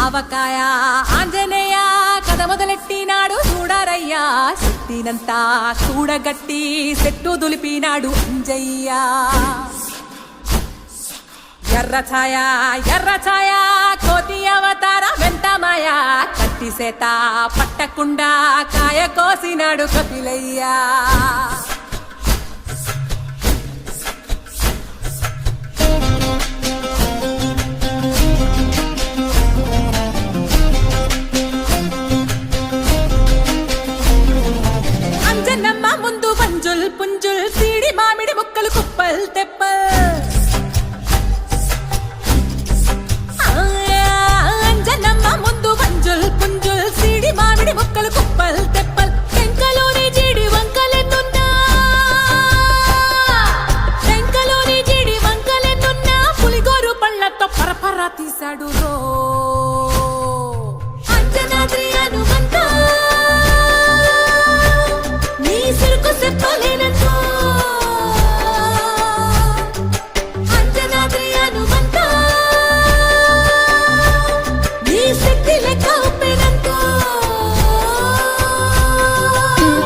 ఆవకాయ ఆంజనేయ కథ మొదలెట్టినాడు చూడరయ్యా శక్తినంతా చూడగట్టి చెట్టు దులిపినాడు అంజయ్య ఎర్ర ఛాయ కోతి అవతార వెంటమాయ కత్తి సేత పట్టకుండా కాయ కోసినాడు కపిలయ్యా అంజనమ్మ ముందు పంజుల్ పుంజుల్ సీడి మామిడి ముక్కలు కుప్పల్ తెప్పల్ అంజనమ్మ ముందు పంజుల్ పుంజుల్ సీడి మామిడి ముక్కలు కుప్పల్ తెప్పల్ టెంకలోని జీడి వంకలెన్నున్నా పులిగోరు పళ్ళతో పరపర తీశాడు రో